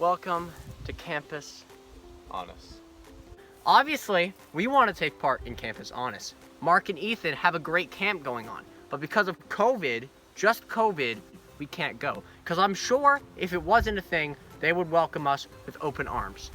Welcome to Campus Honest. Obviously, we want to take part in Campus Honest. Mark and Ethan have a great camp going on, but because of COVID, just COVID, we can't go. Because I'm sure if it wasn't a thing, they would welcome us with open arms.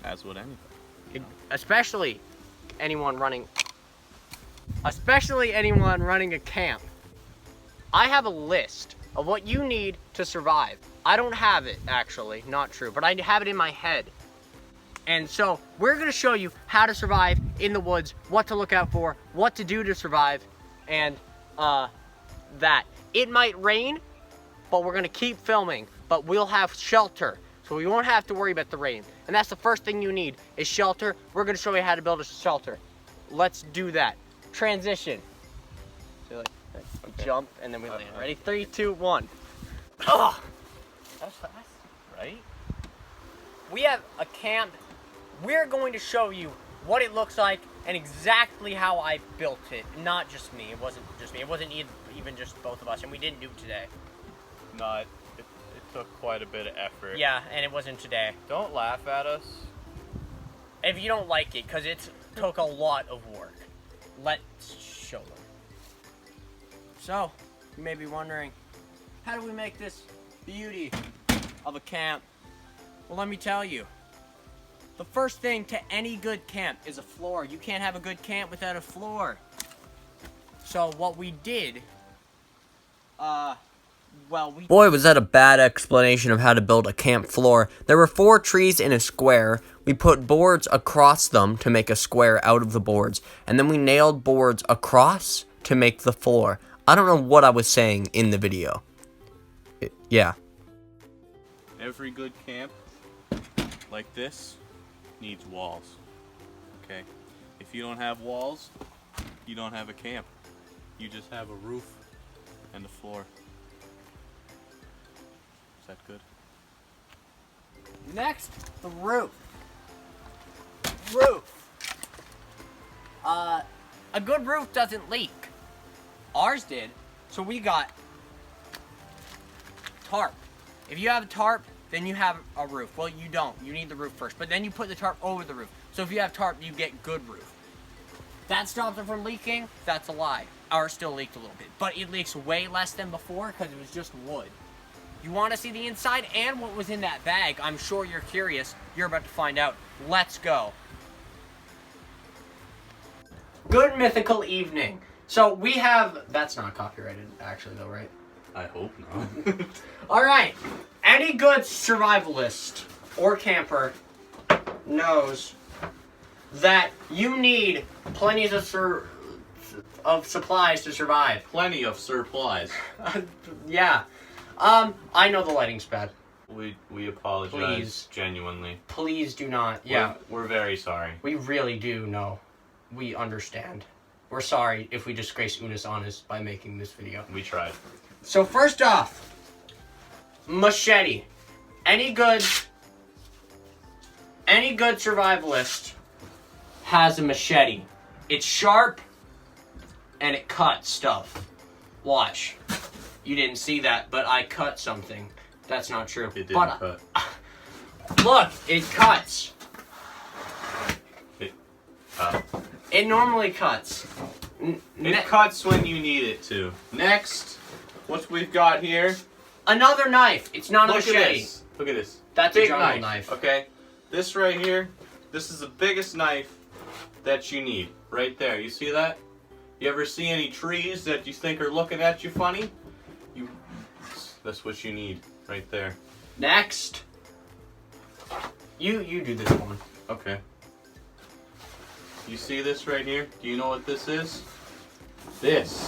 As would anything. Especially anyone running a camp. I have a list of what you need to survive. I don't have it, actually, not true, but I have it in my head. And so we're gonna show you how to survive in the woods, what to look out for, what to do to survive, and that. It might rain, but we're gonna keep filming, but we'll have shelter, so we won't have to worry about the rain. And that's the first thing you need, is shelter. We're gonna show you how to build a shelter. Let's do that. Transition. So like, Okay. Jump, and then we land. Ready? 3, 2, 1. Ugh! That's fast, right? We have a camp. We're going to show you what it looks like and exactly how I built it. Not just me. It wasn't just me. It wasn't even just both of us, and we didn't do it today. No, it took quite a bit of effort. Yeah, and it wasn't today. Don't laugh at us. If you don't like it, because it took a lot of work. Let's show them. So, you may be wondering, how do we make this beauty of a camp? Well, let me tell you. The first thing to any good camp is a floor. You can't have a good camp without a floor. So what we did, Boy, was that a bad explanation of how to build a camp floor. There were 4 trees in a square. We put boards across them to make a square out of the boards. And then we nailed boards across to make the floor. I don't know what I was saying in the video. Yeah. Every good camp like this needs walls. Okay? If you don't have walls, you don't have a camp. You just have a roof and a floor. Is that good? Next, the roof. Roof. A good roof doesn't leak. Ours did, so we got tarp. If you have a tarp, then you have a roof. Well, you don't. You need the roof first, but then you put the tarp over the roof. So if you have tarp, you get good roof. That stops it from leaking? That's a lie. Ours still leaked a little bit, but it leaks way less than before because it was just wood. You want to see the inside and what was in that bag? I'm sure you're curious. You're about to find out. Let's go. Good mythical evening. So we have... That's not copyrighted, actually, though, right? I hope not. Alright. Any good survivalist or camper knows that you need plenty of supplies to survive. Plenty of supplies. Yeah. I know the lighting's bad. We apologize. Please. Genuinely. Please do not. Yeah. We're very sorry. We really do know. We understand. We're sorry if we disgrace Unus Annus by making this video. We tried. So first off, machete. Any good survivalist has a machete. It's sharp and it cuts stuff. Watch. You didn't see that, but I cut something. That's not true. It didn't cut. Look, it cuts. It normally cuts. It cuts when you need it to. Next, what we've got here. Another knife. It's not a machete. Look at this. Look at this. That's big a jungle knife. Okay? This right here, this is the biggest knife that you need. Right there. You see that? You ever see any trees that you think are looking at you funny? That's what you need. Right there. Next. You do this one. Okay. You see this right here? Do you know what this is? This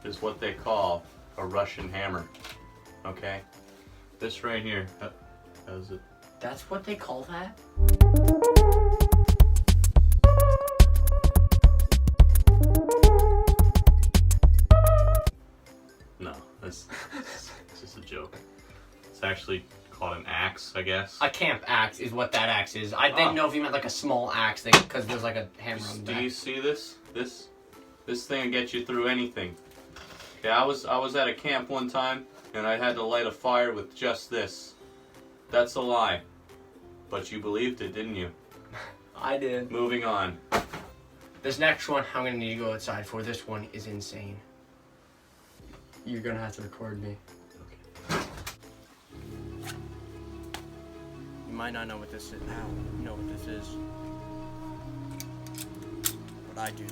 is what they call a Russian hammer. Okay? This right here. How is it? That's what they call that? No, that's just a joke. It's actually called an axe, I guess. A camp axe is what that axe is. I didn't know if you meant like a small axe thing, because there's like a hammer on the back. Do you see this? This thing will get you through anything. Yeah, I was at a camp one time, and I had to light a fire with just this. That's a lie. But you believed it, didn't you? I did. Moving on. This next one, I'm gonna need to go outside for. This one is insane. You're gonna have to record me. Okay. You might not know what this is now. You know what this is. But I do.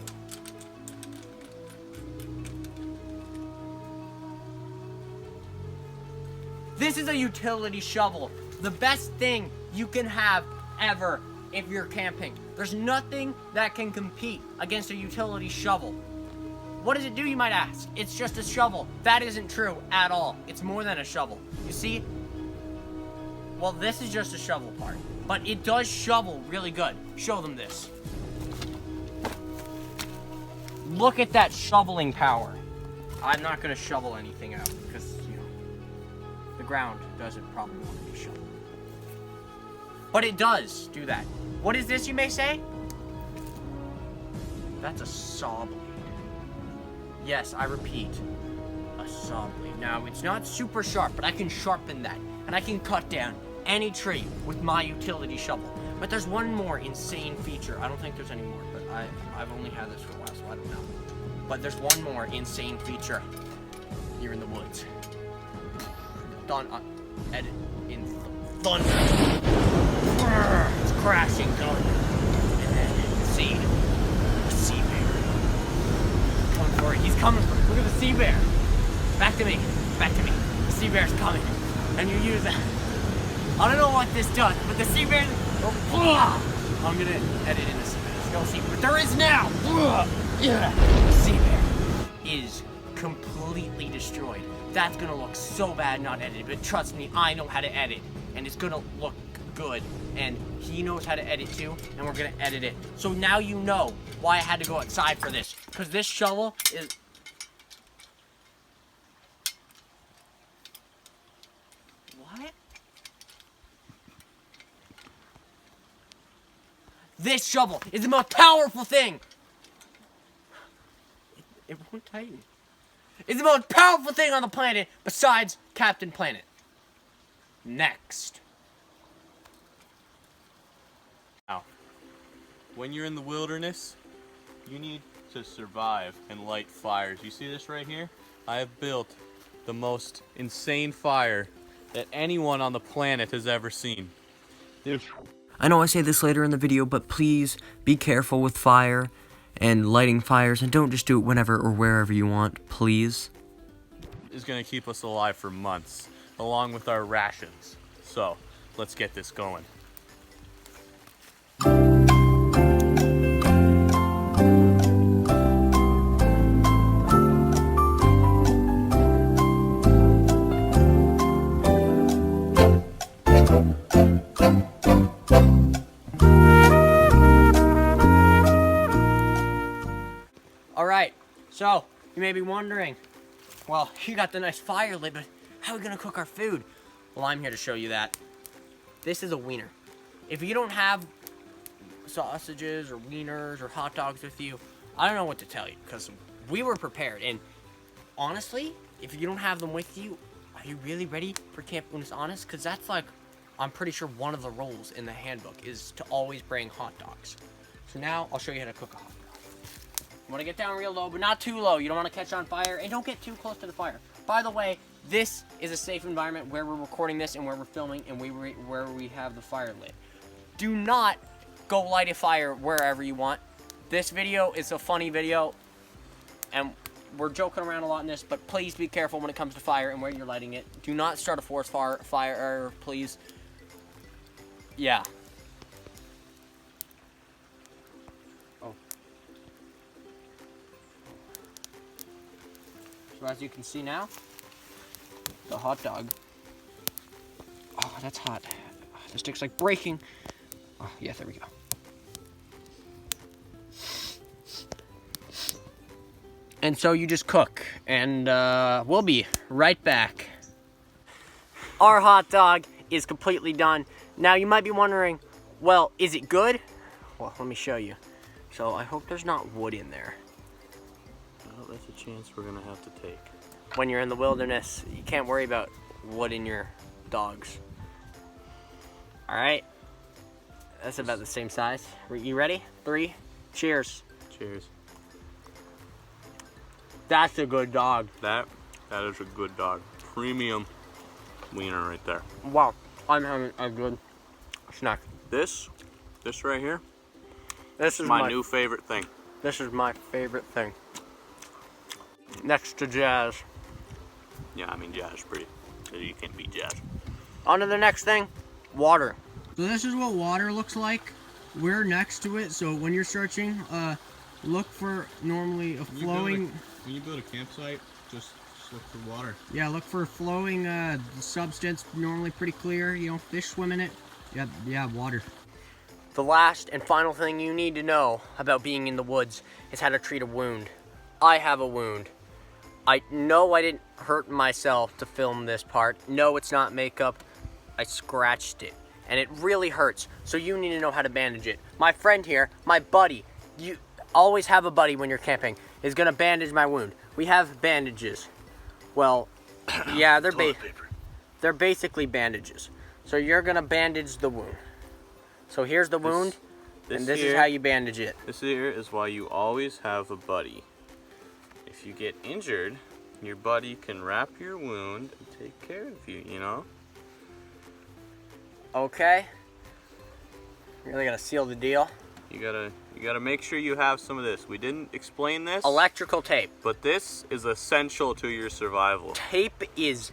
This is a utility shovel. The best thing you can have ever if you're camping. There's nothing that can compete against a utility shovel. What does it do, you might ask? It's just a shovel. That isn't true at all. It's more than a shovel. You see? Well, this is just a shovel part, but it does shovel really good. Show them this. Look at that shoveling power. I'm not gonna shovel anything out because, you know, the ground doesn't probably want to be shoveled. But it does do that. What is this, you may say? That's a saw blade. Yes, I repeat, a saw blade. Now, it's not super sharp, but I can sharpen that. And I can cut down any tree with my utility shovel. But there's one more insane feature. I don't think there's any more, but I've only had this for a while, so I don't know. But there's one more insane feature here in the woods. Edit in thunder. It's crashing thunder. And then, see, a sea bear. Coming for it. He's coming for it. Look at the sea bear. Back to me. Back to me. The sea bear's coming. And you use that. I don't know what this does, but the sea bear. I'm gonna edit in the sea bear. There's no sea bear. But there is now. The sea bear is completely destroyed. That's gonna look so bad not edited, but trust me, I know how to edit. And it's gonna look good. And he knows how to edit too, and we're gonna edit it. So now you know why I had to go outside for this. Because this shovel is... What? This shovel is the most powerful thing. It won't tighten. It's the most powerful thing on the planet besides Captain Planet. Next. Now, when you're in the wilderness, you need to survive and light fires. You see this right here? I have built the most insane fire that anyone on the planet has ever seen. I know I say this later in the video, but please be careful with fire and lighting fires, and don't just do it whenever or wherever you want, please. Is going to keep us alive for months, along with our rations. So, let's get this going. Alright, so you may be wondering, well, you got the nice fire lit, but how are we gonna cook our food? Well, I'm here to show you that. This is a wiener. If you don't have sausages or wieners or hot dogs with you, I don't know what to tell you, because we were prepared. And honestly, if you don't have them with you, are you really ready for Camp Unus Annus? Because that's like, I'm pretty sure one of the rules in the handbook is to always bring hot dogs. So now I'll show you how to cook a hot dog. You want to get down real low, but not too low. You don't want to catch on fire, and don't get too close to the fire. By the way, this is a safe environment where we're recording this and where we're filming and where we have the fire lit. Do not go light a fire wherever you want. This video is a funny video, and we're joking around a lot in this, but please be careful when it comes to fire and where you're lighting it. Do not start a forest fire, please. Yeah. Oh. So as you can see now, the hot dog. Oh, that's hot. The stick's like breaking. Oh, yeah, there we go. And so you just cook, and we'll be right back. Our hot dog is completely done. Now you might be wondering, well, is it good? Well, let me show you. So I hope there's not wood in there. Well, that's a chance we're gonna have to take. When you're in the wilderness, you can't worry about wood in your dogs. All right. That's about the same size. You ready? 3, cheers. Cheers. That's a good dog. That is a good dog. Premium wiener right there. Wow, I'm having a good snack. This right here, This is my new favorite thing. This is my favorite thing. Next to jazz. Yeah, I mean jazz, pretty. You can't beat jazz. On to the next thing, water. So this is what water looks like. We're next to it, so when you're searching, look for normally a flowing... When you build a campsite, just look for water. Yeah, look for flowing substance, normally pretty clear. You know, fish swim in it. Yeah, water. The last and final thing you need to know about being in the woods is how to treat a wound. I have a wound. I know I didn't hurt myself to film this part. No, it's not makeup. I scratched it, and it really hurts. So you need to know how to bandage it. My friend here, my buddy, you always have a buddy when you're camping, is gonna bandage my wound. We have bandages. Well, yeah, they're basically bandages. So you're gonna bandage the wound. So here's the wound, and this is how you bandage it. This here is why you always have a buddy. If you get injured, your buddy can wrap your wound and take care of you, you know? Okay. Really gotta seal the deal. You gotta make sure you have some of this. We didn't explain this. Electrical tape. But this is essential to your survival. Tape is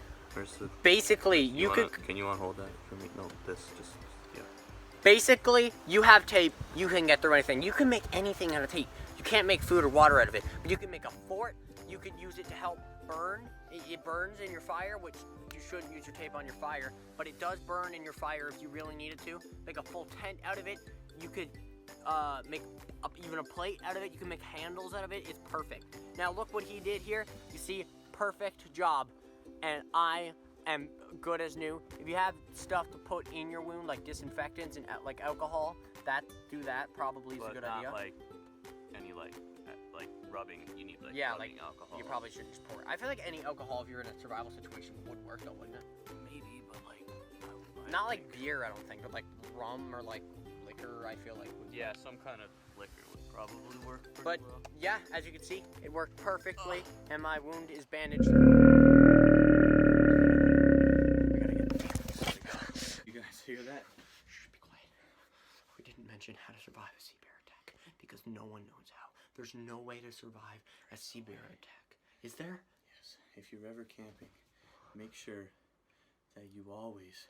basically Can you unhold that for me? No, this just yeah. Basically, you have tape. You can get through anything. You can make anything out of tape. You can't make food or water out of it, but you can make a fort. You could use it to help burn. It burns in your fire, which you shouldn't use your tape on your fire, but it does burn in your fire if you really needed to. Make a full tent out of it. You could make even a plate out of it. You can make handles out of it. It's perfect. Now look what he did here. You see, perfect job. And I am good as new. If you have stuff to put in your wound, like disinfectants and like alcohol, do that probably is a good idea. Like any like rubbing. You need like rubbing alcohol. You probably should just pour it. I feel like any alcohol, if you're in a survival situation, would work though, wouldn't it? Maybe, but like not like beer, I don't think, but like rum or like liquor, I feel like would work. Some kind of liquor would probably work pretty But well. yeah, as you can see, it worked perfectly, and my wound is bandaged. You guys hear that? Shh, be quiet. We didn't mention how to survive a sea bear attack because no one knows how. There's no way to survive a sea bear attack. Is there? Yes. If you're ever camping, make sure that you always